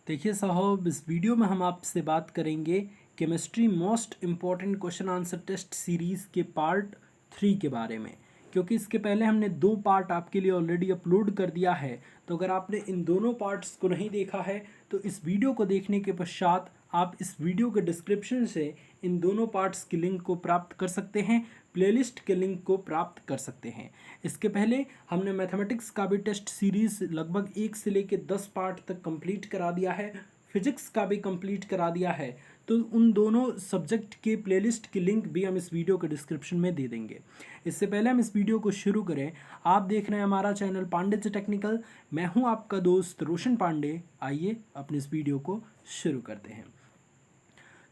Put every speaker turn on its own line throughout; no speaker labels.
देखिए साहब, इस वीडियो में हम आपसे बात करेंगे chemistry most important question answer test series के पार्ट 3 के बारे में। क्योंकि इसके पहले हमने 2 पार्ट आपके लिए ऑलरेडी अपलोड कर दिया है, तो अगर आपने इन दोनों पार्ट्स को नहीं देखा है तो इस वीडियो को देखने के पश्चात आप इस वीडियो के डिस्क्रिप्शन से इन दोनों पार्ट्स की लिंक को प्राप्त कर सकते हैं, प्लेलिस्ट के लिंक को प्राप्त कर सकते हैं। इसके पहले हमने मैथमेटिक्स का भी टेस्ट सीरीज़ लगभग 1 से लेकर 10 पार्ट तक कंप्लीट करा दिया है, फिजिक्स का भी कंप्लीट करा दिया है। तो उन दोनों सब्जेक्ट के प्लेलिस्ट की लिंक भी हम इस वीडियो के डिस्क्रिप्शन में दे देंगे। इससे पहले हम इस वीडियो को शुरू करें, आप देख रहे हैं हमारा चैनल पांडे टेक्निकल। मैं हूं आपका दोस्त रोशन पांडे। आइए अपने इस वीडियो को शुरू करते हैं।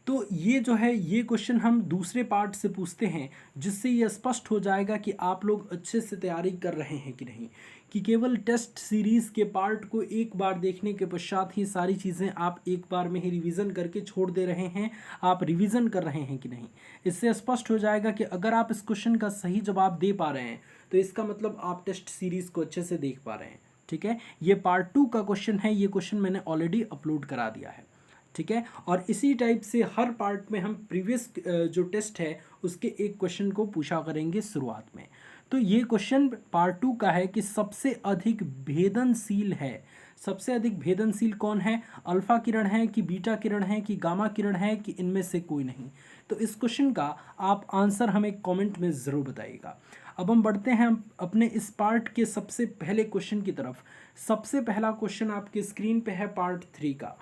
तो ये जो है ये क्वेश्चन हम दूसरे पार्ट से पूछते हैं, जिससे ये स्पष्ट हो जाएगा कि आप लोग अच्छे से तैयारी कर रहे हैं कि नहीं, कि केवल टेस्ट सीरीज़ के पार्ट को एक बार देखने के पश्चात ही सारी चीज़ें आप एक बार में ही रिवीजन करके छोड़ दे रहे हैं, आप रिवीजन कर रहे हैं कि नहीं। इससे स्पष्ट हो जाएगा कि अगर आप इस क्वेश्चन का सही जवाब दे पा रहे हैं तो इसका मतलब आप टेस्ट सीरीज़ को अच्छे से देख पा रहे हैं। ठीक है, ये पार्ट 2 का क्वेश्चन है, ये क्वेश्चन मैंने ऑलरेडी अपलोड करा दिया है। ठीक है, और इसी टाइप से हर पार्ट में हम प्रीवियस जो टेस्ट है उसके एक क्वेश्चन को पूछा करेंगे शुरुआत में। तो ये क्वेश्चन पार्ट 2 का है कि सबसे अधिक भेदनशील है। सबसे अधिक भेदनशील कौन है? अल्फा किरण है कि बीटा किरण है कि गामा किरण है कि इनमें से कोई नहीं? तो इस क्वेश्चन का आप आंसर हमें कमेंट में ज़रूर बताइएगा। अब हम बढ़ते हैं अपने इस पार्ट के सबसे पहले क्वेश्चन की तरफ। सबसे पहला क्वेश्चन आपके स्क्रीन पे है पार्ट 3 का।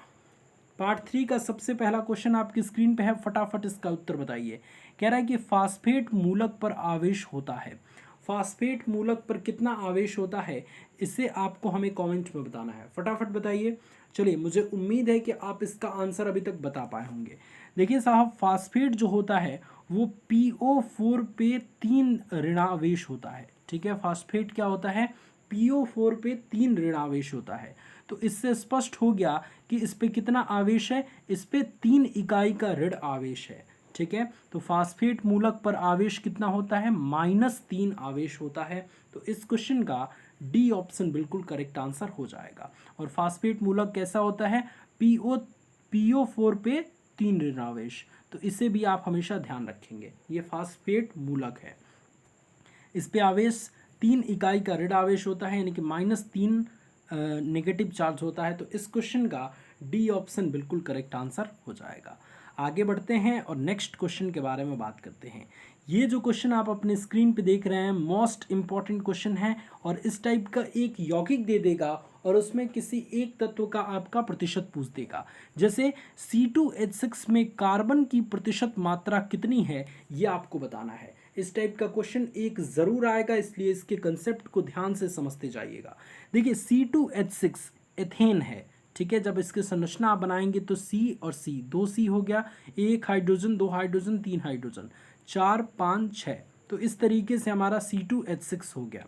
पार्ट 3 का सबसे पहला क्वेश्चन आपकी स्क्रीन पे है, फटाफट इसका उत्तर बताइए। कह रहा है कि फास्फेट मूलक पर आवेश होता है। फास्फेट मूलक पर कितना आवेश होता है, इसे आपको हमें कमेंट में बताना है। फटाफट बताइए। चलिए, मुझे उम्मीद है कि आप इसका आंसर अभी तक बता पाए होंगे। देखिए साहब, फास्फेट जो होता है वो PO4 पे 3 ऋणावेश होता है। ठीक है, फास्फेट क्या होता है? PO4 पे 3 ऋणावेश होता है। तो इससे स्पष्ट हो गया कि इस पे कितना आवेश है, इस पे 3 इकाई का ऋण आवेश है। ठीक है, तो फास्फेट मूलक पर आवेश कितना होता है? -3 आवेश होता है। तो इस क्वेश्चन का डी ऑप्शन बिल्कुल करेक्ट आंसर हो जाएगा। और फास्फेट मूलक कैसा होता है? PO4 पे 3 ऋण आवेश। तो इसे भी आप हमेशा ध्यान रखेंगे, ये फास्फेट मूलक है। इस पे आवेश 3 इकाई का ऋण आवेश होता है, यानी कि -3 नेगेटिव चार्ज होता है। तो इस क्वेश्चन का डी ऑप्शन बिल्कुल करेक्ट आंसर हो जाएगा। आगे बढ़ते हैं और नेक्स्ट क्वेश्चन के बारे में बात करते हैं। ये जो क्वेश्चन आप अपने स्क्रीन पे देख रहे हैं मोस्ट इंपॉर्टेंट क्वेश्चन है, और इस टाइप का एक यौगिक दे देगा और उसमें किसी एक तत्व का आपका प्रतिशत पूछ देगा। जैसे C2H6 में कार्बन की प्रतिशत मात्रा कितनी है, ये आपको बताना है। इस टाइप का क्वेश्चन एक ज़रूर आएगा, इसलिए इसके कंसेप्ट को ध्यान से समझते जाइएगा। देखिए, C2H6 एथेन है। ठीक है, जब इसकी संरचना आप बनाएंगे तो C और C, 2 C हो गया, 1 हाइड्रोजन, 2 हाइड्रोजन, 3 हाइड्रोजन, 4 5 6। तो इस तरीके से हमारा C2H6 हो गया।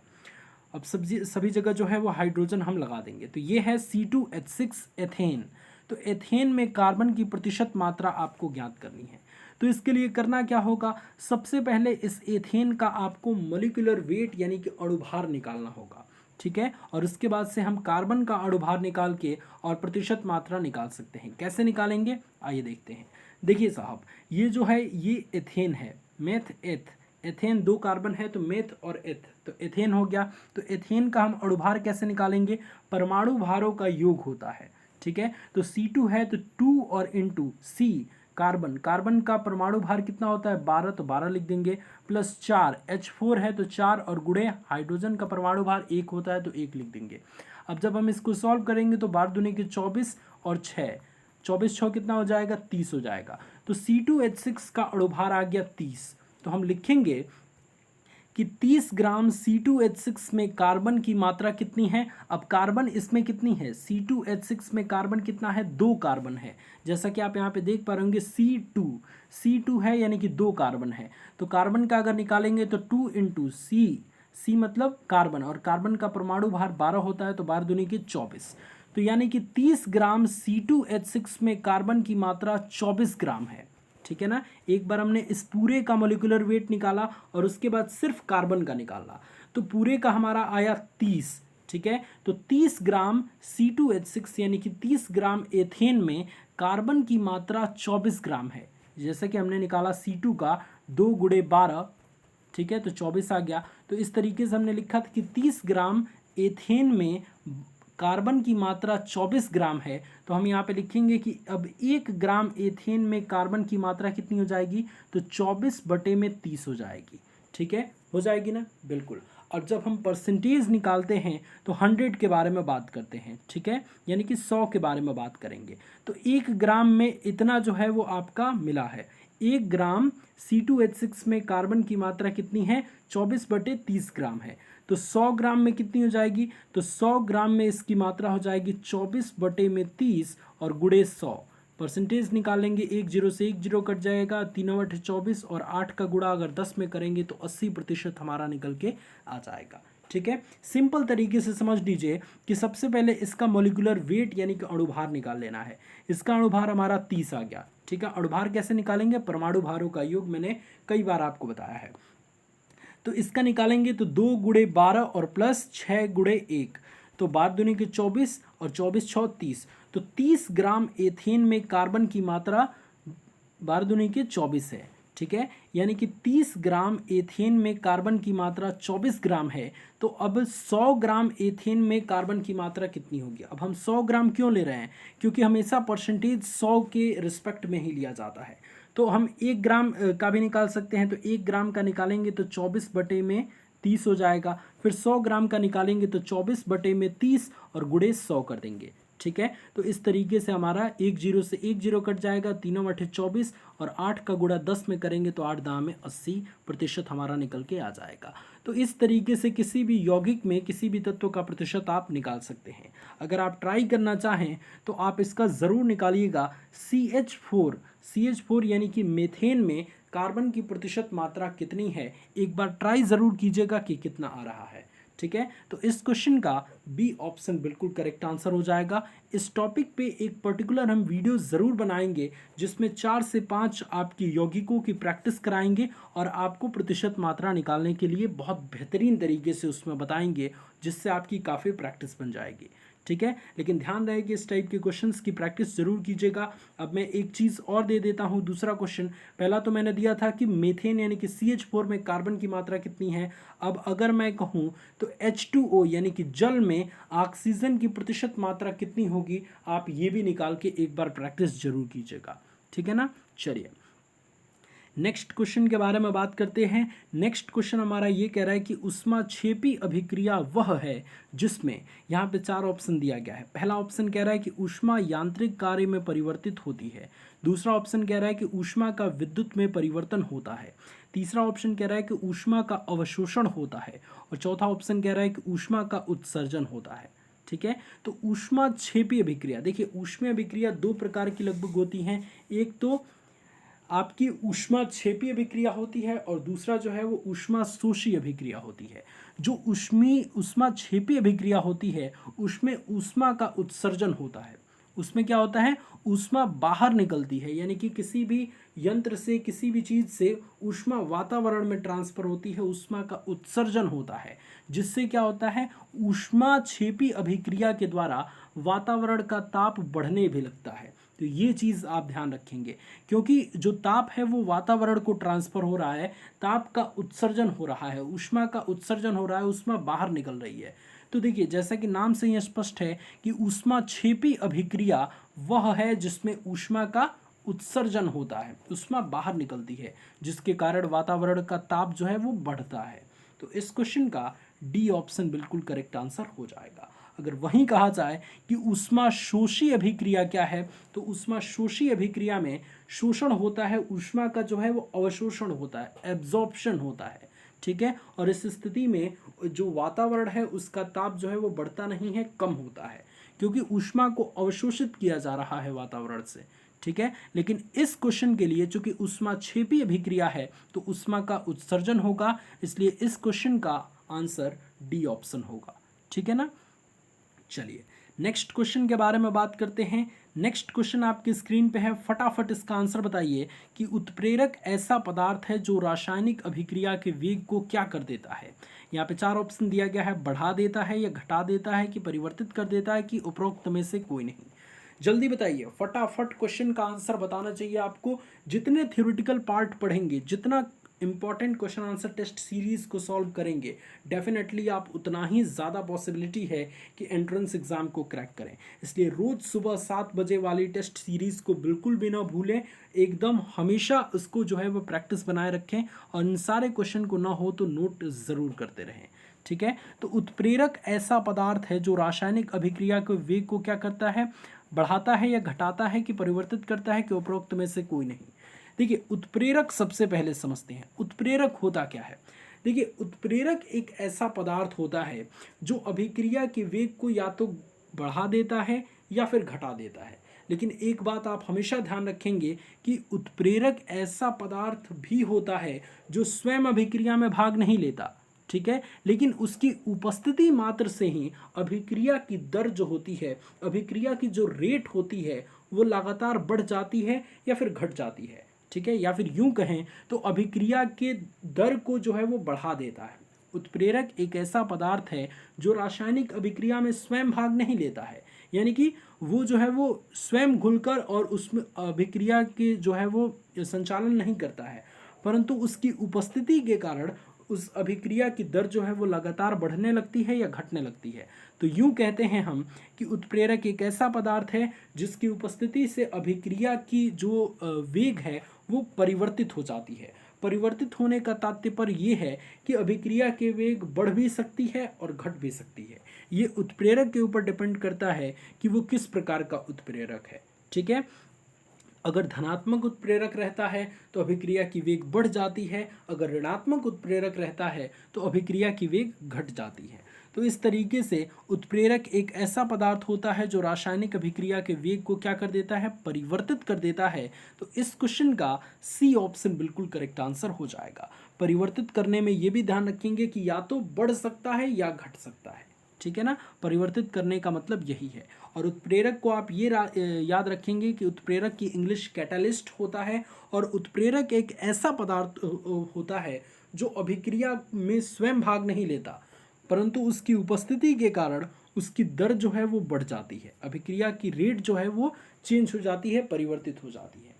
अब सभी जगह जो है वो हाइड्रोजन हम लगा देंगे, तो ये है C2H6 एथेन। तो एथेन में कार्बन की प्रतिशत मात्रा आपको ज्ञात करनी है। तो इसके लिए करना क्या होगा? सबसे पहले इस एथेन का आपको मॉलिक्यूलर वेट यानी कि अणुभार निकालना होगा। ठीक है, और उसके बाद से हम कार्बन का अणुभार निकाल के और प्रतिशत मात्रा निकाल सकते हैं। कैसे निकालेंगे, आइए देखते हैं। देखिए साहब, ये जो है ये एथेन है, मेथ एथ, एथेन 2 कार्बन है तो मेथ और एथ, तो एथेन हो गया। तो एथेन का हम अणुभार कैसे निकालेंगे? परमाणु भारों का योग होता है। ठीक है, तो C2 है तो 2 और इंटू C कार्बन, कार्बन का परमाणु भार कितना होता है? 12, तो 12 लिख देंगे, प्लस 4 H4 है तो 4 और गुणे हाइड्रोजन का परमाणु भार 1 होता है तो 1 लिख देंगे। अब जब हम इसको सॉल्व करेंगे तो 12 दूनी के 24 और 6, 24 6 कितना हो जाएगा? 30 हो जाएगा। तो C2H6 का अणुभार आ गया 30। तो हम लिखेंगे कि 30 ग्राम C2H6 में कार्बन की मात्रा कितनी है। अब कार्बन इसमें कितनी है? C2H6 में कार्बन कितना है? 2 कार्बन है। जैसा कि आप यहाँ पे देख पा रहे होंगे C2 है, यानी कि 2 कार्बन है। तो कार्बन का अगर निकालेंगे तो 2 इंटू C मतलब कार्बन, और कार्बन का परमाणु भार 12 होता है तो 12 दूनी के 24। तो यानी कि 30 ग्राम C2H6 में कार्बन की मात्रा 24 ग्राम है। ठीक है ना, एक बार हमने इस पूरे का मोलिकुलर वेट निकाला और उसके बाद सिर्फ कार्बन का निकाला, तो पूरे का हमारा आया 30। ठीक है। तो 30 ग्राम C2H6 यानी कि 30 ग्राम एथेन में कार्बन की मात्रा 24 ग्राम है। जैसे कि हमने निकाला C2 का 2 गुणे 12, ठीक है, तो 24 आ गया। तो इस तरीके से हमने लिखा था कि 30 ग्राम एथेन में कार्बन की मात्रा 24 ग्राम है। तो हम यहाँ पे लिखेंगे कि अब 1 ग्राम एथेन में कार्बन की मात्रा कितनी हो जाएगी, तो 24/30 हो जाएगी। ठीक है, हो जाएगी ना, बिल्कुल। और जब हम परसेंटेज निकालते हैं तो 100 के बारे में बात करते हैं, ठीक है, यानी कि 100 के बारे में बात करेंगे। तो 1 ग्राम में इतना जो है वो आपका मिला है। 1 ग्राम C2H6 में कार्बन की मात्रा कितनी है, 24/30 ग्राम है। तो 100 ग्राम में कितनी हो जाएगी, तो 100 ग्राम में इसकी मात्रा हो जाएगी 24/30 और गुणे 100। परसेंटेज निकालेंगे, 1 0 से 1 0 कट जाएगा, 3 8 24 और 8 का गुणा अगर 10 में करेंगे तो 80% हमारा निकल के आ जाएगा। ठीक है, सिंपल तरीके से समझ लीजिए कि सबसे पहले इसका मोलिकुलर वेट यानी कि अणुभार निकाल लेना है। इसका अणुभार हमारा 30 आ गया। ठीक है, अणुभार कैसे निकालेंगे, परमाणु भारों का योग मैंने कई बार आपको बताया है। तो इसका निकालेंगे तो 2 गुणे 12 और प्लस 6 गुणे 1, तो 12 दूनी के 24 और 24 6 30। तो 30 ग्राम एथेन में कार्बन की मात्रा 12 दूनी के 24 है। ठीक है, यानी कि 30 ग्राम एथेन में कार्बन की मात्रा 24 ग्राम है। तो अब 100 ग्राम एथेन में कार्बन की मात्रा कितनी होगी। अब हम 100 ग्राम क्यों ले रहे हैं, क्योंकि हमेशा परसेंटेज 100 के रिस्पेक्ट में ही लिया जाता है। तो हम 1 ग्राम का भी निकाल सकते हैं। तो 1 ग्राम का निकालेंगे तो 24/30 हो जाएगा। फिर 100 ग्राम का निकालेंगे तो 24/30 और गुणे 100 कर देंगे। ठीक है, तो इस तरीके से हमारा 1 0 से 1 0 कट जाएगा, 3 8 24 और 8 का गुणा 10 में करेंगे तो 8 दाम में 80% हमारा निकल के आ जाएगा। तो इस तरीके से किसी भी यौगिक में किसी भी तत्व का प्रतिशत आप निकाल सकते हैं। अगर आप ट्राई करना चाहें तो आप इसका ज़रूर निकालिएगा। CH4 यानी कि मेथेन में कार्बन की प्रतिशत मात्रा कितनी है, एक बार ट्राई ज़रूर कीजिएगा कि कितना आ रहा है। ठीक है, तो इस क्वेश्चन का बी ऑप्शन बिल्कुल करेक्ट आंसर हो जाएगा। इस टॉपिक पे एक पर्टिकुलर हम वीडियो ज़रूर बनाएंगे जिसमें 4 से 5 आपकी यौगिकों की प्रैक्टिस कराएंगे और आपको प्रतिशत मात्रा निकालने के लिए बहुत बेहतरीन तरीके से उसमें बताएंगे, जिससे आपकी काफ़ी प्रैक्टिस बन जाएगी। ठीक है, लेकिन ध्यान रहे कि इस टाइप के क्वेश्चंस की प्रैक्टिस जरूर कीजिएगा। अब मैं एक चीज़ और दे देता हूं, दूसरा क्वेश्चन। पहला तो मैंने दिया था कि मेथेन यानी कि CH4 में कार्बन की मात्रा कितनी है। अब अगर मैं कहूं तो H2O यानी कि जल में ऑक्सीजन की प्रतिशत मात्रा कितनी होगी, आप ये भी निकाल के एक बार प्रैक्टिस जरूर कीजिएगा। ठीक है ना, चलिए नेक्स्ट क्वेश्चन के बारे में बात करते हैं। नेक्स्ट क्वेश्चन हमारा ये कह रहा है कि ऊष्माक्षेपी अभिक्रिया वह है जिसमें, यहाँ पे 4 ऑप्शन दिया गया है। पहला ऑप्शन कह रहा है कि ऊष्मा यांत्रिक कार्य में परिवर्तित होती है। दूसरा ऑप्शन कह रहा है कि ऊष्मा का विद्युत में परिवर्तन होता है। तीसरा ऑप्शन कह रहा है कि ऊष्मा का अवशोषण होता है। और चौथा ऑप्शन कह रहा है कि ऊष्मा का उत्सर्जन होता है। ठीक है, तो ऊष्माक्षेपी अभिक्रिया, देखिए ऊष्मीय अभिक्रिया 2 प्रकार की लगभग होती हैं। एक तो आपकी ऊष्माक्षेपी अभिक्रिया होती है और दूसरा जो है वो ऊष्माशोषी अभिक्रिया होती है। जो ऊष्माक्षेपी अभिक्रिया होती है उसमें ऊष्मा का उत्सर्जन होता है। उसमें क्या होता है, ऊष्मा बाहर निकलती है, यानी कि किसी भी यंत्र से किसी भी चीज़ से ऊष्मा वातावरण में ट्रांसफर होती है, ऊष्मा का उत्सर्जन होता है। जिससे क्या होता है, ऊष्माक्षेपी अभिक्रिया के द्वारा वातावरण का ताप बढ़ने भी लगता है। तो ये चीज़ आप ध्यान रखेंगे, क्योंकि जो ताप है वो वातावरण को ट्रांसफर हो रहा है, ताप का उत्सर्जन हो रहा है, ऊष्मा का उत्सर्जन हो रहा है, ऊष्मा बाहर निकल रही है। तो देखिए जैसा कि नाम से ही स्पष्ट है कि ऊष्माक्षेपी अभिक्रिया वह है जिसमें ऊष्मा का उत्सर्जन होता है, ऊष्मा बाहर निकलती है, जिसके कारण वातावरण का ताप जो है वो बढ़ता है। तो इस क्वेश्चन का डी ऑप्शन बिल्कुल करेक्ट आंसर हो जाएगा। अगर वहीं कहा जाए कि ऊष्माशोषी अभिक्रिया क्या है, तो ऊष्माशोषी अभिक्रिया में शोषण होता है, ऊष्मा का जो है वो अवशोषण होता है, एब्जॉर्प्शन होता है। ठीक है, और इस स्थिति में जो वातावरण है उसका ताप जो है वो बढ़ता नहीं है, कम होता है, क्योंकि ऊष्मा को अवशोषित किया जा रहा है वातावरण से। ठीक है, लेकिन इस क्वेश्चन के लिए चूंकि ऊष्माक्षेपी अभिक्रिया है तो ऊष्मा का उत्सर्जन होगा, इसलिए इस क्वेश्चन का आंसर डी ऑप्शन होगा। ठीक है ना, चलिए नेक्स्ट क्वेश्चन के बारे में बात करते हैं। नेक्स्ट क्वेश्चन आपकी स्क्रीन पे है, फटाफट इसका आंसर बताइए कि उत्प्रेरक ऐसा पदार्थ है जो रासायनिक अभिक्रिया के वेग को क्या कर देता है। यहाँ पे 4 ऑप्शन दिया गया है, बढ़ा देता है या घटा देता है कि परिवर्तित कर देता है कि उपरोक्त में से कोई नहीं। जल्दी बताइए, फटाफट क्वेश्चन का आंसर बताना चाहिए आपको। जितने थ्योरेटिकल पार्ट पढ़ेंगे, जितना important question answer test series को सॉल्व करेंगे, डेफिनेटली आप उतना ही ज़्यादा पॉसिबिलिटी है कि एंट्रेंस एग्जाम को क्रैक करें। इसलिए रोज़ सुबह 7 बजे वाली टेस्ट सीरीज को बिल्कुल भी ना भूलें, एकदम हमेशा उसको जो है वो प्रैक्टिस बनाए रखें और इन सारे क्वेश्चन को ना हो तो नोट ज़रूर करते रहें। ठीक है, तो उत्प्रेरक ऐसा पदार्थ है जो रासायनिक अभिक्रिया के वेग को क्या करता है, बढ़ाता है या घटाता है कि परिवर्तित करता है कि उपरोक्त में से कोई नहीं। देखिए, उत्प्रेरक सबसे पहले समझते हैं उत्प्रेरक होता क्या है। देखिए, उत्प्रेरक एक ऐसा पदार्थ होता है जो अभिक्रिया के वेग को या तो बढ़ा देता है या फिर घटा देता है। लेकिन एक बात आप हमेशा ध्यान रखेंगे कि उत्प्रेरक ऐसा पदार्थ भी होता है जो स्वयं अभिक्रिया में भाग नहीं लेता, ठीक है, लेकिन उसकी उपस्थिति मात्र से ही अभिक्रिया की दर जो होती है, अभिक्रिया की जो रेट होती है, वो लगातार बढ़ जाती है या फिर घट जाती है। ठीक है, या फिर यूं कहें तो अभिक्रिया के दर को जो है वो बढ़ा देता है। उत्प्रेरक एक ऐसा पदार्थ है जो रासायनिक अभिक्रिया में स्वयं भाग नहीं लेता है, यानी कि वो जो है वो स्वयं घुलकर और उसमें अभिक्रिया के जो है वो संचालन नहीं करता है, परंतु उसकी उपस्थिति के कारण उस अभिक्रिया की दर जो है वो लगातार बढ़ने लगती है या घटने लगती है। तो यूं कहते हैं हम कि उत्प्रेरक एक ऐसा पदार्थ है जिसकी उपस्थिति से अभिक्रिया की जो वेग है वो परिवर्तित हो जाती है। परिवर्तित होने का तात्पर्य ये है कि अभिक्रिया के वेग बढ़ भी सकती है और घट भी सकती है। ये उत्प्रेरक के ऊपर डिपेंड करता है कि वो किस प्रकार का उत्प्रेरक है। ठीक है, अगर धनात्मक उत्प्रेरक रहता है तो अभिक्रिया की वेग बढ़ जाती है, अगर ऋणात्मक उत्प्रेरक रहता है तो अभिक्रिया की वेग घट जाती है। तो इस तरीके से उत्प्रेरक एक ऐसा पदार्थ होता है जो रासायनिक अभिक्रिया के वेग को क्या कर देता है, परिवर्तित कर देता है। तो इस क्वेश्चन का सी ऑप्शन बिल्कुल करेक्ट आंसर हो जाएगा। परिवर्तित करने में ये भी ध्यान रखेंगे कि या तो बढ़ सकता है या घट सकता है। ठीक है ना, परिवर्तित करने का मतलब यही है। और उत्प्रेरक को आप ये याद रखेंगे कि उत्प्रेरक की इंग्लिश कैटालिस्ट होता है और उत्प्रेरक एक ऐसा पदार्थ होता है जो अभिक्रिया में स्वयं भाग नहीं लेता, परंतु उसकी उपस्थिति के कारण उसकी दर जो है वो बढ़ जाती है, अभिक्रिया की रेट जो है वो चेंज हो जाती है, परिवर्तित हो जाती है।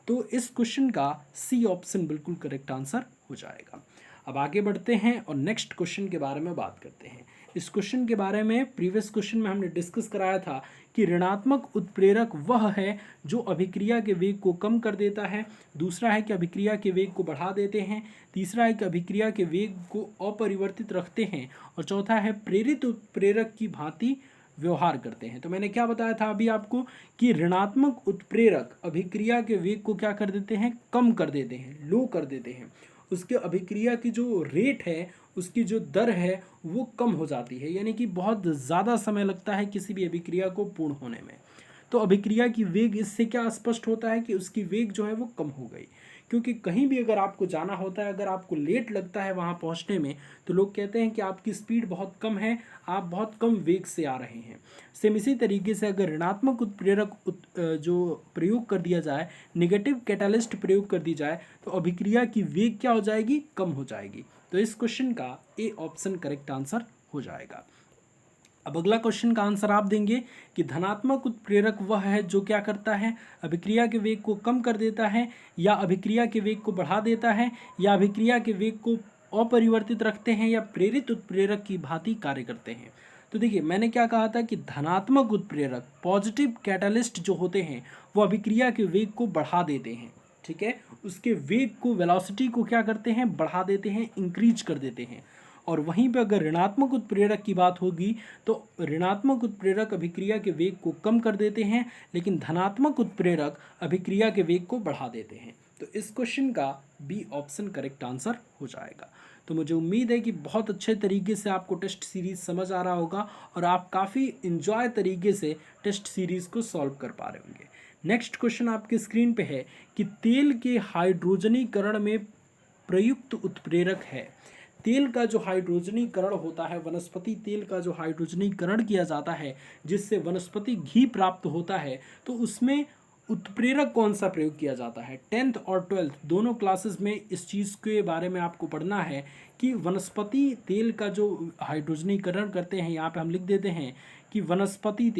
तो इस क्वेश्चन का सी ऑप्शन बिल्कुल करेक्ट आंसर हो जाएगा। अब आगे बढ़ते हैं और नेक्स्ट क्वेश्चन के बारे में बात करते हैं। इस क्वेश्चन के बारे में प्रीवियस क्वेश्चन में हमने डिस्कस कराया था कि ऋणात्मक उत्प्रेरक वह है जो अभिक्रिया के वेग को कम कर देता है, दूसरा है कि अभिक्रिया के वेग को बढ़ा देते हैं, तीसरा है कि अभिक्रिया के वेग को अपरिवर्तित रखते हैं, और चौथा है प्रेरित उत्प्रेरक की भांति व्यवहार करते हैं। तो मैंने क्या बताया था अभी आपको कि ऋणात्मक उत्प्रेरक अभिक्रिया के वेग को क्या कर देते हैं, कम कर देते हैं, लो कर देते हैं। उसके अभिक्रिया की जो रेट है, उसकी जो दर है वो कम हो जाती है, यानी कि बहुत ज़्यादा समय लगता है किसी भी अभिक्रिया को पूर्ण होने में। तो अभिक्रिया की वेग इससे क्या स्पष्ट होता है कि उसकी वेग जो है वो कम हो गई। क्योंकि कहीं भी अगर आपको जाना होता है, अगर आपको लेट लगता है वहाँ पहुँचने में, तो लोग कहते हैं कि आपकी स्पीड बहुत कम है, आप बहुत कम वेग से आ रहे हैं। सेम इसी तरीके से अगर ऋणात्मक उत्प्रेरक जो प्रयोग कर दिया जाए, नेगेटिव कैटालिस्ट प्रयोग कर दी जाए, तो अभिक्रिया की वेग क्या हो जाएगी, कम हो जाएगी। तो इस क्वेश्चन का ए ऑप्शन करेक्ट आंसर हो जाएगा। अब अगला क्वेश्चन का आंसर आप देंगे कि धनात्मक उत्प्रेरक वह है जो क्या करता है, अभिक्रिया के वेग को कम कर देता है, या अभिक्रिया के वेग को बढ़ा देता है, या अभिक्रिया के वेग को अपरिवर्तित रखते हैं, या प्रेरित उत्प्रेरक की भांति कार्य करते हैं। तो देखिए, मैंने क्या कहा था कि धनात्मक उत्प्रेरक पॉजिटिव कैटालिस्ट जो होते हैं वो अभिक्रिया के वेग को बढ़ा देते हैं। ठीक है, उसके वेग को, वेलोसिटी को क्या करते हैं, बढ़ा देते हैं, इंक्रीज कर देते हैं। और वहीं पे अगर ऋणात्मक उत्प्रेरक की बात होगी तो ऋणात्मक उत्प्रेरक अभिक्रिया के वेग को कम कर देते हैं, लेकिन धनात्मक उत्प्रेरक अभिक्रिया के वेग को बढ़ा देते हैं। तो इस क्वेश्चन का बी ऑप्शन करेक्ट आंसर हो जाएगा। तो मुझे उम्मीद है कि बहुत अच्छे तरीके से आपको टेस्ट सीरीज़ समझ आ रहा होगा और आप काफ़ी इंजॉय तरीके से टेस्ट सीरीज़ को सॉल्व कर पा रहे होंगे। नेक्स्ट क्वेश्चन आपके स्क्रीन पे है कि तेल के हाइड्रोजनीकरण में प्रयुक्त उत्प्रेरक है। तेल का जो हाइड्रोजनीकरण होता है, वनस्पति तेल का जो हाइड्रोजनीकरण किया जाता है जिससे वनस्पति घी प्राप्त होता है, तो उसमें उत्प्रेरक कौन सा प्रयोग किया जाता है। 10th और 12th दोनों क्लासेस में इस चीज़ के बारे में आपको पढ़ना है कि वनस्पति तेल का जो हाइड्रोजनीकरण करते हैं, यहाँ पे हम लिख देते हैं कि वनस्पति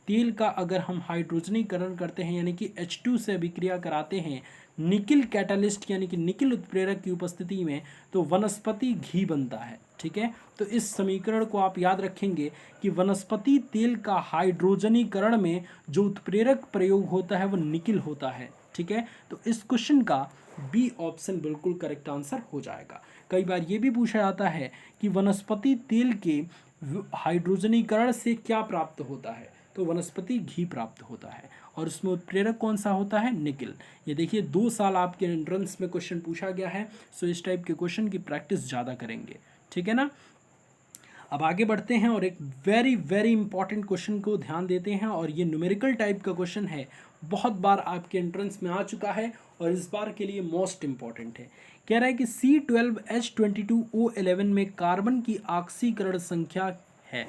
तेल का अगर हम हाइड्रोजनीकरण करते हैं यानी कि H2 से अभिक्रिया कराते हैं निकिल कैटालिस्ट यानी कि निकिल उत्प्रेरक की उपस्थिति में, तो वनस्पति घी बनता है। ठीक है, तो इस समीकरण को आप याद रखेंगे कि वनस्पति तेल का हाइड्रोजनीकरण में जो उत्प्रेरक प्रयोग होता है वो निकिल होता है। ठीक है, तो इस क्वेश्चन का बी ऑप्शन बिल्कुल करेक्ट आंसर हो जाएगा। कई बार ये भी पूछा जाता है कि वनस्पति तेल के हाइड्रोजनीकरण से क्या प्राप्त होता है, तो वनस्पति घी प्राप्त होता है और उसमें उत्प्रेरक कौन सा होता है, निकिल। ये देखिए 2 साल आपके एंट्रेंस में क्वेश्चन पूछा गया है, सो इस टाइप के क्वेश्चन की प्रैक्टिस ज़्यादा करेंगे। ठीक है ना। अब आगे बढ़ते हैं और एक वेरी वेरी इंपॉर्टेंट क्वेश्चन को ध्यान देते हैं, और ये न्यूमेरिकल टाइप का क्वेश्चन है, बहुत बार आपके एंट्रेंस में आ चुका है और इस बार के लिए मोस्ट इंपॉर्टेंट है। कह रहा है कि C12H22O11 में कार्बन की ऑक्सीकरण संख्या है।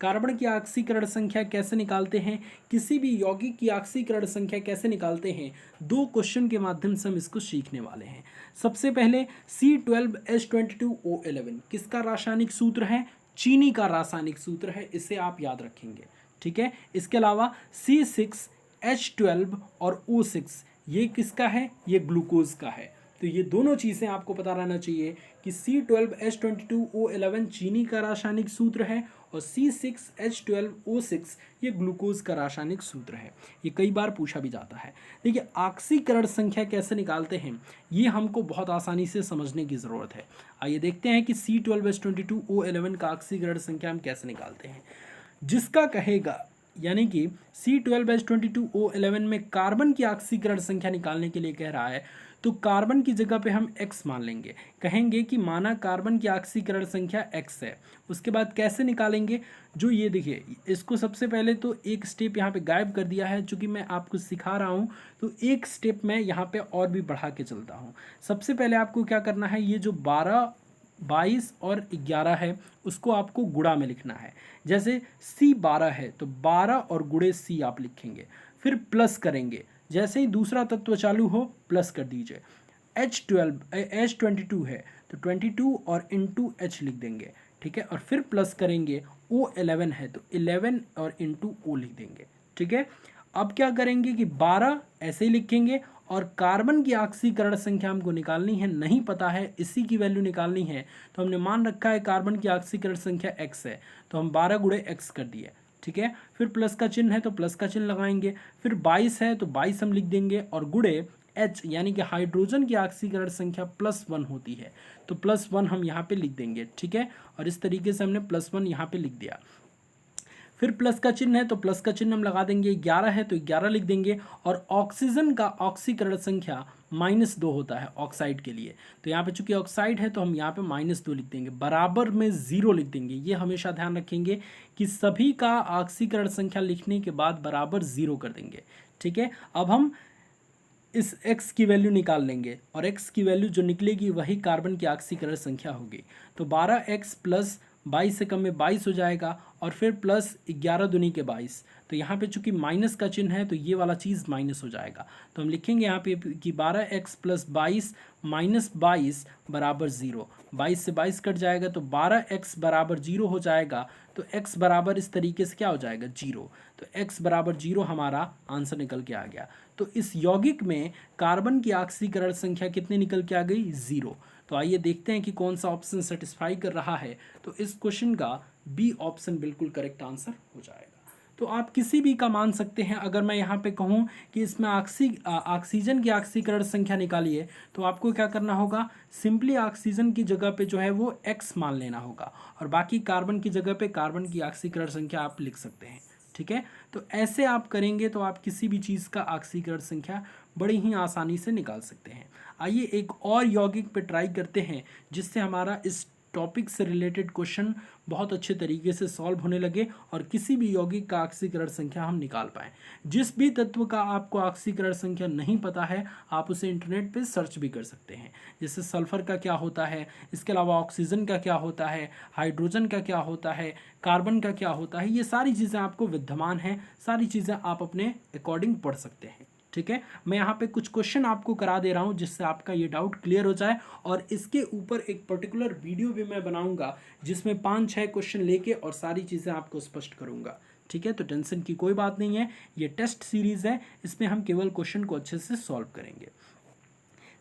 कार्बन की ऑक्सीकरण संख्या कैसे निकालते हैं, किसी भी यौगिक की ऑक्सीकरण संख्या कैसे निकालते हैं, 2 क्वेश्चन के माध्यम से हम इसको सीखने वाले हैं। सबसे पहले C12H22O11 किसका रासायनिक सूत्र है, चीनी का रासायनिक सूत्र है, इसे आप याद रखेंगे। ठीक है, इसके अलावा C6H12 और O6 ये किसका है, ये ग्लूकोज का है। तो ये दोनों चीज़ें आपको पता रहना चाहिए कि C12H22O11 चीनी का रासायनिक सूत्र है और C6H12O6 ये ग्लूकोज का रासायनिक सूत्र है। ये कई बार पूछा भी जाता है। देखिए ऑक्सीकरण संख्या कैसे निकालते हैं, ये हमको बहुत आसानी से समझने की ज़रूरत है। आइए देखते हैं कि C12H22O11 का ऑक्सीकरण संख्या हम कैसे निकालते हैं। जिसका कहेगा यानी कि C12H22O11 में कार्बन की ऑक्सीकरण संख्या निकालने के लिए कह रहा है, तो कार्बन की जगह पे हम x मान लेंगे, कहेंगे कि माना कार्बन की ऑक्सीकरण संख्या x है। उसके बाद कैसे निकालेंगे, जो ये देखिए इसको सबसे पहले तो एक स्टेप यहाँ पे गायब कर दिया है, चूँकि मैं आपको सिखा रहा हूँ तो एक स्टेप मैं यहाँ पे और भी बढ़ा के चलता हूँ। सबसे पहले आपको क्या करना है, ये जो 12, 22 और 11 है उसको आपको गुणा में लिखना है। जैसे C12 है तो 12 और गुणे C आप लिखेंगे, फिर प्लस करेंगे, जैसे ही दूसरा तत्व चालू हो प्लस कर दीजिए। H22 है तो 22 और इंटू H लिख देंगे। ठीक है, और फिर प्लस करेंगे। O11 है तो 11 और इंटू O लिख देंगे। ठीक है, अब क्या करेंगे कि 12 ऐसे ही लिखेंगे और कार्बन की ऑक्सीकरण संख्या हमको निकालनी है, नहीं पता है, इसी की वैल्यू निकालनी है। तो हमने मान रखा है कार्बन की ऑक्सीकरण संख्या x है, तो हम 12 गुणे x कर दिए। ठीक है, फिर प्लस का चिन्ह है तो प्लस का चिन्ह लगाएंगे, फिर 22 है तो 22 हम लिख देंगे और गुणे H यानी कि हाइड्रोजन की ऑक्सीकरण संख्या +1 होती है, तो +1 हम यहाँ पे लिख देंगे। ठीक है, और इस तरीके से हमने +1 यहाँ पे लिख दिया। फिर प्लस का चिन्ह है तो प्लस का चिन्ह हम लगा देंगे, 11 है तो 11 लिख देंगे, और ऑक्सीजन का ऑक्सीकरण संख्या -2 होता है ऑक्साइड के लिए, तो यहाँ पे चूंकि ऑक्साइड है तो हम यहाँ पे -2 लिख देंगे, बराबर में 0 लिख देंगे। ये हमेशा ध्यान रखेंगे कि सभी का ऑक्सीकरण संख्या लिखने के बाद बराबर 0 कर देंगे। ठीक है, अब हम इस x की वैल्यू निकाल लेंगे और x की वैल्यू जो निकलेगी वही कार्बन की ऑक्सीकरण संख्या होगी। तो 12x प्लस 22 से कम में 22 हो जाएगा, और फिर प्लस 11 दूनी के 22, तो यहाँ पे चूंकि माइनस का चिन्ह है तो ये वाला चीज़ माइनस हो जाएगा। तो हम लिखेंगे यहाँ पे कि 12x प्लस 22 माइनस 22 बराबर 0, 22 से 22 कट जाएगा तो 12x बराबर 0 हो जाएगा। तो x बराबर इस तरीके से क्या हो जाएगा, 0। तो x बराबर 0 हमारा आंसर निकल के आ गया। तो इस यौगिक में कार्बन की ऑक्सीकरण संख्या कितनी निकल के आ गई, 0। तो आइए देखते हैं कि कौन सा ऑप्शन सेटिस्फाई कर रहा है। तो इस क्वेश्चन का बी ऑप्शन बिल्कुल करेक्ट आंसर हो जाएगा। तो आप किसी भी का मान सकते हैं। अगर मैं यहाँ पे कहूँ कि इसमें ऑक्सीजन की ऑक्सीकरण संख्या निकालिए, तो आपको क्या करना होगा, सिंपली ऑक्सीजन की जगह पे जो है वो x मान लेना होगा, और बाकी कार्बन की जगह पे कार्बन की ऑक्सीकरण संख्या आप लिख सकते हैं। ठीक है, तो ऐसे आप करेंगे तो आप किसी भी चीज़ का ऑक्सीकरण संख्या बड़ी ही आसानी से निकाल सकते हैं। आइए एक और यौगिक पे ट्राई करते हैं जिससे हमारा इस टॉपिक से रिलेटेड क्वेश्चन बहुत अच्छे तरीके से सॉल्व होने लगे और किसी भी यौगिक का ऑक्सीकरण संख्या हम निकाल पाएँ। जिस भी तत्व का आपको ऑक्सीकरण संख्या नहीं पता है आप उसे इंटरनेट पे सर्च भी कर सकते हैं, जैसे सल्फर का क्या होता है, इसके अलावा ऑक्सीजन का क्या होता है, हाइड्रोजन का क्या होता है, कार्बन का क्या होता है, ये सारी चीज़ें आपको विद्यमान हैं, सारी चीज़ें आप अपने अकॉर्डिंग पढ़ सकते हैं। ठीक है, मैं यहाँ पे कुछ क्वेश्चन आपको करा दे रहा हूँ जिससे आपका ये डाउट क्लियर हो जाए, और इसके ऊपर एक पर्टिकुलर वीडियो भी मैं बनाऊंगा जिसमें 5-6 क्वेश्चन लेके और सारी चीज़ें आपको स्पष्ट करूंगा। ठीक है, तो टेंशन की कोई बात नहीं है, ये टेस्ट सीरीज है, इसमें हम केवल क्वेश्चन को अच्छे से सॉल्व करेंगे।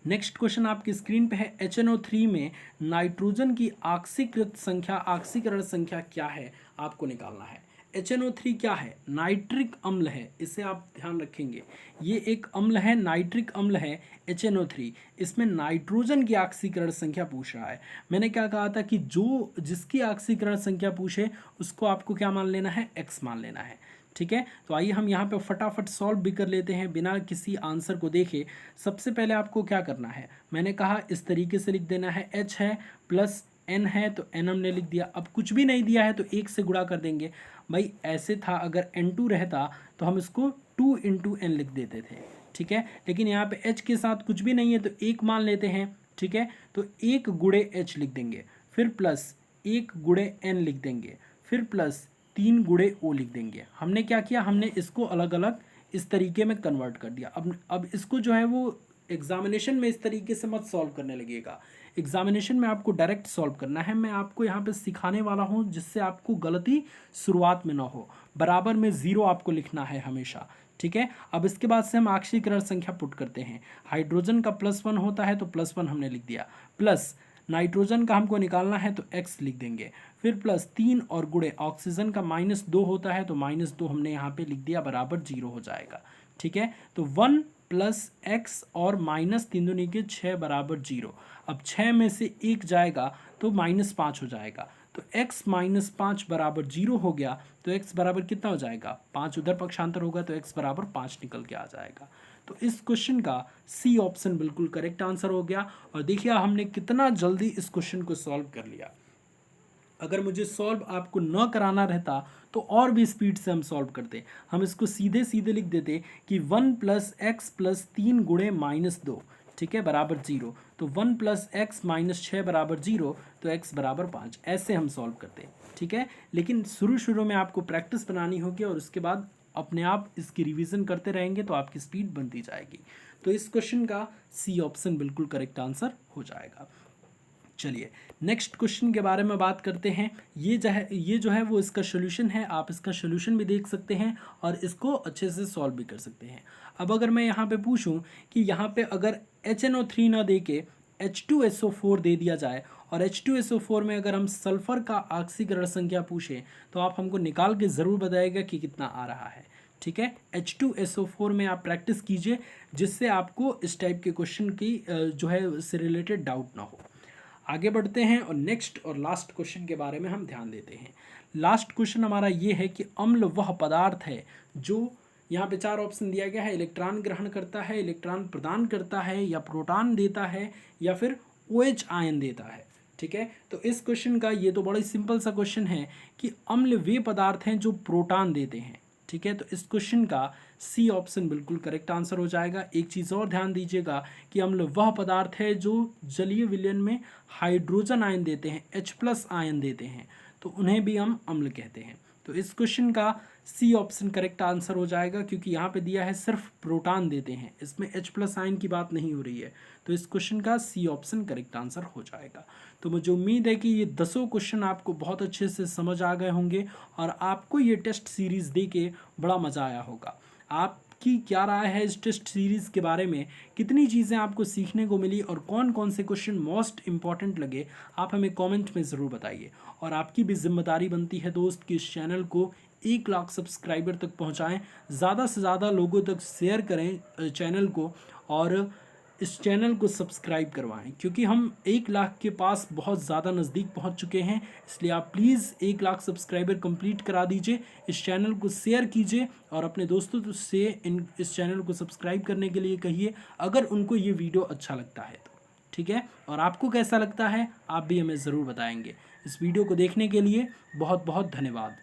नेक्स्ट क्वेश्चन आपकी स्क्रीन पे है, HNO3 में नाइट्रोजन की ऑक्सीकरण संख्या क्या है आपको निकालना है। HNO3 क्या है? नाइट्रिक अम्ल है, इसे आप ध्यान रखेंगे, ये एक अम्ल है, नाइट्रिक अम्ल है HNO3। इसमें नाइट्रोजन की ऑक्सीकरण संख्या पूछ रहा है। मैंने क्या कहा था कि जिसकी ऑक्सीकरण संख्या पूछे उसको आपको क्या मान लेना है, X मान लेना है। ठीक है, तो आइए हम यहाँ पे फटाफट सॉल्व भी कर लेते हैं बिना किसी आंसर को देखे। सबसे पहले आपको क्या करना है, मैंने कहा इस तरीके से लिख देना है, H है प्लस N है तो N हमने लिख दिया। अब कुछ भी नहीं दिया है तो 1 से गुणा कर देंगे। भाई ऐसे था, अगर N2 रहता तो हम इसको 2 × N लिख देते थे। ठीक है, लेकिन यहाँ पे H के साथ कुछ भी नहीं है तो 1 मान लेते हैं। ठीक है, तो 1 × H लिख देंगे, फिर प्लस 1 × N लिख देंगे, फिर प्लस 3 × O लिख देंगे। हमने क्या किया, हमने इसको अलग अलग इस तरीके में कन्वर्ट कर दिया। अब इसको जो है वो एग्जामिनेशन में इस तरीके से मत सॉल्व करने लगेगा, एग्जामिनेशन में आपको डायरेक्ट सॉल्व करना है। मैं आपको यहाँ पे सिखाने वाला हूँ जिससे आपको गलती शुरुआत में ना हो। बराबर में 0 आपको लिखना है हमेशा। ठीक है, अब इसके बाद से हम ऑक्सीकरण संख्या पुट करते हैं। हाइड्रोजन का +1 होता है तो +1 हमने लिख दिया, प्लस नाइट्रोजन का हमको निकालना है तो X लिख देंगे, फिर प्लस 3 और गुणे ऑक्सीजन का -2 होता है तो -2 हमने यहाँ पे लिख दिया, बराबर 0 हो जाएगा। ठीक है, तो 1 + X और -3 दूनी के 6 बराबर 0। अब 6 में से 1 जाएगा तो -5 हो जाएगा, तो x - 5 बराबर 0 हो गया। तो x बराबर कितना हो जाएगा, 5 उधर पक्षांतर होगा तो x बराबर 5 निकल के आ जाएगा। तो इस क्वेश्चन का सी ऑप्शन बिल्कुल करेक्ट आंसर हो गया। और देखिए हमने कितना जल्दी इस क्वेश्चन को सॉल्व कर लिया। अगर मुझे सॉल्व आपको न कराना रहता तो और भी स्पीड से हम सॉल्व करते। हम इसको सीधे सीधे लिख देते कि 1 + x + 3 × -2, ठीक है, बराबर 0। तो 1 + x - 6 बराबर 0, तो x बराबर 5, ऐसे हम सॉल्व करते। ठीक है, लेकिन शुरू में आपको प्रैक्टिस बनानी होगी और उसके बाद अपने आप इसकी रिवीजन करते रहेंगे तो आपकी स्पीड बनती जाएगी। तो इस क्वेश्चन का सी ऑप्शन बिल्कुल करेक्ट आंसर हो जाएगा। चलिए नेक्स्ट क्वेश्चन के बारे में बात करते हैं। ये जो है वो इसका सोल्यूशन है, आप इसका सोल्यूशन भी देख सकते हैं और इसको अच्छे से सॉल्व भी कर सकते हैं। अब अगर मैं यहाँ पे पूछूं कि यहाँ पे अगर HNO3 ना दे के H2SO4 दे दिया जाए और H2SO4 में अगर हम सल्फर का ऑक्सीकरण संख्या पूछें तो आप हमको निकाल के ज़रूर बताइएगा कि कितना आ रहा है। ठीक है, H2SO4 में आप प्रैक्टिस कीजिए जिससे आपको इस टाइप के क्वेश्चन की जो है उससे रिलेटेड डाउट ना हो। आगे बढ़ते हैं और नेक्स्ट और लास्ट क्वेश्चन के बारे में हम ध्यान देते हैं। लास्ट क्वेश्चन हमारा ये है कि अम्ल वह पदार्थ है जो, यहाँ पे 4 ऑप्शन दिया गया है, इलेक्ट्रॉन ग्रहण करता है, इलेक्ट्रॉन प्रदान करता है, या प्रोटॉन देता है, या फिर OH आयन देता है। ठीक है, तो इस क्वेश्चन का ये तो बड़ा ही सिंपल सा क्वेश्चन है कि अम्ल वे पदार्थ हैं जो प्रोटॉन देते हैं। ठीक है, तो इस क्वेश्चन का सी ऑप्शन बिल्कुल करेक्ट आंसर हो जाएगा। एक चीज़ और ध्यान दीजिएगा कि अम्ल वह पदार्थ है जो जलीय विलयन में हाइड्रोजन आयन देते हैं, H+ आयन देते हैं, तो उन्हें भी हम अम्ल कहते हैं। तो इस क्वेश्चन का सी ऑप्शन करेक्ट आंसर हो जाएगा क्योंकि यहाँ पे दिया है सिर्फ प्रोटॉन देते हैं, इसमें H+ आयन की बात नहीं हो रही है। तो इस क्वेश्चन का सी ऑप्शन करेक्ट आंसर हो जाएगा। तो मुझे उम्मीद है कि ये 10 क्वेश्चन आपको बहुत अच्छे से समझ आ गए होंगे और आपको ये टेस्ट सीरीज़ दे के बड़ा मज़ा आया होगा। आपकी क्या राय है इस टेस्ट सीरीज़ के बारे में, कितनी चीज़ें आपको सीखने को मिली और कौन कौन से क्वेश्चन मोस्ट इंपॉर्टेंट लगे, आप हमें कमेंट में ज़रूर बताइए। और आपकी भी जिम्मेदारी बनती है दोस्त कि इस चैनल को 1 लाख सब्सक्राइबर तक पहुंचाएं, ज़्यादा से ज़्यादा लोगों तक शेयर करें चैनल को और इस चैनल को सब्सक्राइब करवाएं क्योंकि हम 1 लाख के पास बहुत ज़्यादा नज़दीक पहुंच चुके हैं। इसलिए आप प्लीज़ 1 लाख सब्सक्राइबर कंप्लीट करा दीजिए, इस चैनल को शेयर कीजिए और अपने दोस्तों से इस चैनल को सब्सक्राइब करने के लिए कहिए अगर उनको ये वीडियो अच्छा लगता है तो। ठीक है, और आपको कैसा लगता है आप भी हमें ज़रूर बताएंगे। इस वीडियो को देखने के लिए बहुत बहुत धन्यवाद।